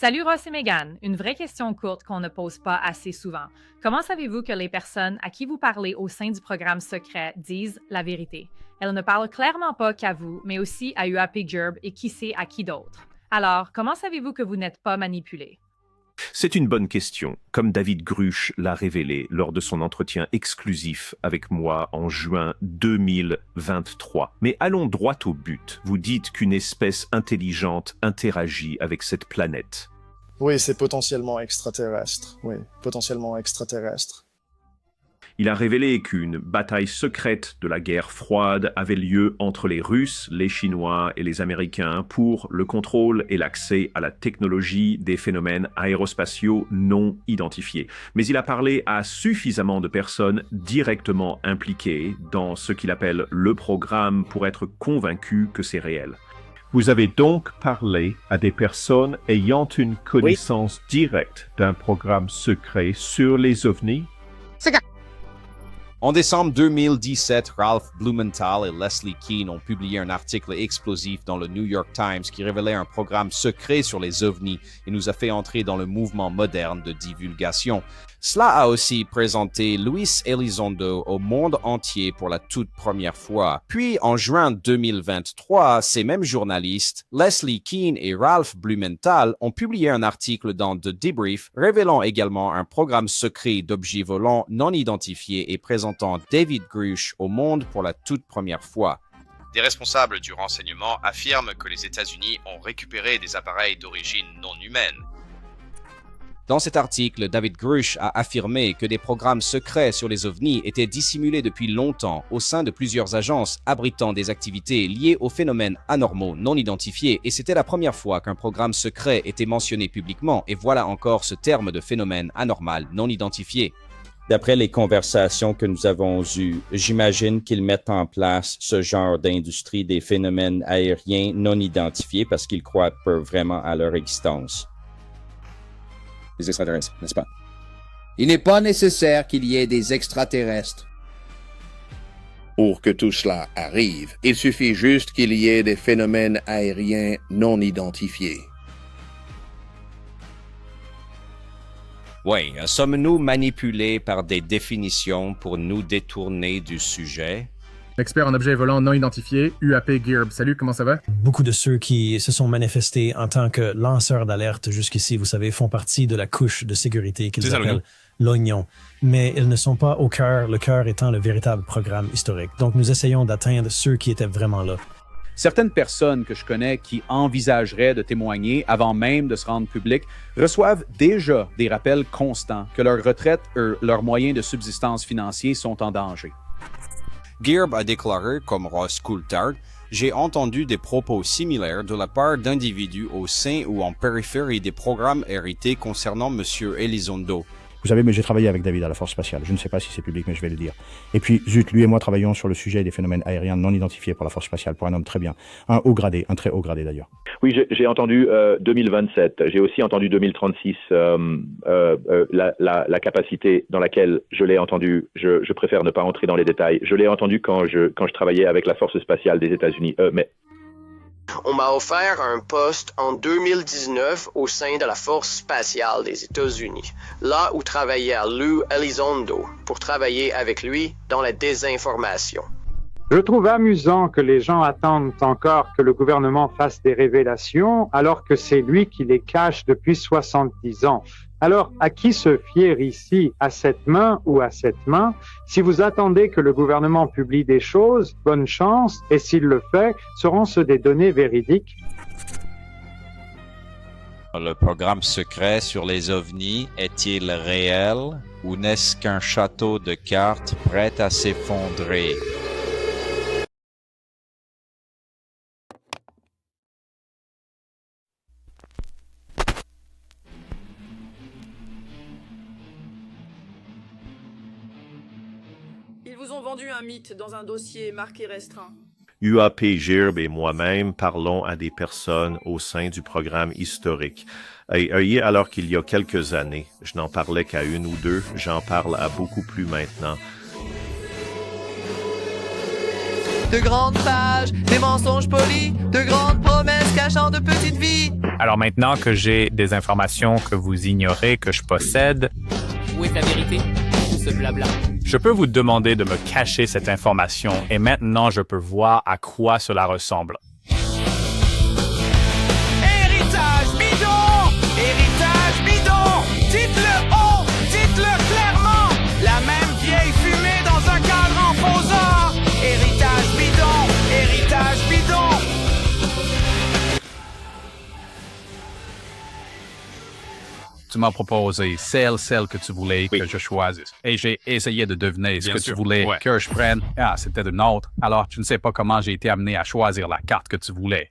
Salut Ross et Megan, une vraie question courte qu'on ne pose pas assez souvent. Comment savez-vous que les personnes à qui vous parlez au sein du programme secret disent la vérité? Elles ne parlent clairement pas qu'à vous, mais aussi à UAP GURB et qui sait à qui d'autre. Alors, comment savez-vous que vous n'êtes pas manipulé? C'est une bonne question, comme David Grusch l'a révélé lors de son entretien exclusif avec moi en juin 2023. Mais allons droit au but. Vous dites qu'une espèce intelligente interagit avec cette planète. Oui, c'est potentiellement extraterrestre. Oui, potentiellement extraterrestre. Il a révélé qu'une bataille secrète de la guerre froide avait lieu entre les Russes, les Chinois et les Américains pour le contrôle et l'accès à la technologie des phénomènes aérospatiaux non identifiés. Mais il a parlé à suffisamment de personnes directement impliquées dans ce qu'il appelle le programme pour être convaincu que c'est réel. Vous avez donc parlé à des personnes ayant une connaissance directe d'un programme secret sur les ovnis? En décembre 2017, Ralph Blumenthal et Leslie Kean ont publié un article explosif dans le New York Times qui révélait un programme secret sur les ovnis et nous a fait entrer dans le mouvement moderne de divulgation. Cela a aussi présenté Luis Elizondo au monde entier pour la toute première fois. Puis, en juin 2023, ces mêmes journalistes, Leslie Kean et Ralph Blumenthal, ont publié un article dans The Debrief révélant également un programme secret d'objets volants non identifiés et présentant David Grusch au monde pour la toute première fois. Des responsables du renseignement affirment que les États-Unis ont récupéré des appareils d'origine non humaine. Dans cet article, David Grusch a affirmé que des programmes secrets sur les ovnis étaient dissimulés depuis longtemps au sein de plusieurs agences abritant des activités liées aux phénomènes anormaux non identifiés et c'était la première fois qu'un programme secret était mentionné publiquement et voilà encore ce terme de phénomène anormal non identifié. D'après les conversations que nous avons eues, j'imagine qu'ils mettent en place ce genre d'industrie des phénomènes aériens non identifiés parce qu'ils croient peu vraiment à leur existence. Les extraterrestres, n'est-ce pas? Il n'est pas nécessaire qu'il y ait des extraterrestres. Pour que tout cela arrive, il suffit juste qu'il y ait des phénomènes aériens non identifiés. Oui, sommes-nous manipulés par des définitions pour nous détourner du sujet? Expert en objets volants non identifiés, UAP GURB. Salut, comment ça va? Beaucoup de ceux qui se sont manifestés en tant que lanceurs d'alerte jusqu'ici, vous savez, font partie de la couche de sécurité qu'ils appellent l'oignon. Mais ils ne sont pas au cœur, le cœur étant le véritable programme historique. Donc nous essayons d'atteindre ceux qui étaient vraiment là. Certaines personnes que je connais qui envisageraient de témoigner avant même de se rendre public reçoivent déjà des rappels constants que leur retraite ou leurs moyens de subsistance financiers sont en danger. GURB a déclaré, comme Ross Coulthard, « J'ai entendu des propos similaires de la part d'individus au sein ou en périphérie des programmes hérités concernant M. Elizondo. » Vous savez, mais j'ai travaillé avec David à la Force Spatiale. Je ne sais pas si c'est public, mais je vais le dire. Et puis, zut, lui et moi travaillons sur le sujet des phénomènes aériens non identifiés pour la Force Spatiale, pour un homme très bien. Un haut gradé, un très haut gradé d'ailleurs. Oui, j'ai entendu 2027. J'ai aussi entendu 2036. La capacité dans laquelle je l'ai entendu, je préfère ne pas entrer dans les détails. Je l'ai entendu quand je travaillais avec la Force Spatiale des États-Unis. On m'a offert un poste en 2019 au sein de la Force spatiale des États-Unis, là où travaillait Lou Elizondo, pour travailler avec lui dans la désinformation. Je trouve amusant que les gens attendent encore que le gouvernement fasse des révélations, alors que c'est lui qui les cache depuis 70 ans. Alors, à qui se fier ici, à cette main ou à cette main? Si vous attendez que le gouvernement publie des choses, bonne chance, et s'il le fait, seront-ce des données véridiques? Le programme secret sur les ovnis est-il réel ou n'est-ce qu'un château de cartes prêt à s'effondrer? Ils vous ont vendu un mythe dans un dossier marqué restreint. UAP GURB et moi-même parlons à des personnes au sein du programme historique. Alors qu'il y a quelques années, je n'en parlais qu'à une ou deux, j'en parle à beaucoup plus maintenant. de grandes pages, des mensonges polis, de grandes promesses cachant de petites vies. Alors maintenant que j'ai des informations que vous ignorez que je possède... Où est la vérité? Tout ce blabla. Je peux vous demander de me cacher cette information et maintenant je peux voir à quoi cela ressemble. Héritage bidon! Héritage bidon! Dites-le haut! Dites-le clairement! La même vieille fumée dans un cadre imposant! Héritage bidon! Héritage bidon! Tu m'as proposé celle que tu voulais que je choisisse. Et j'ai essayé de deviner ce que tu voulais que je prenne. Ah, c'était une autre. Alors, tu ne sais pas comment j'ai été amené à choisir la carte que tu voulais.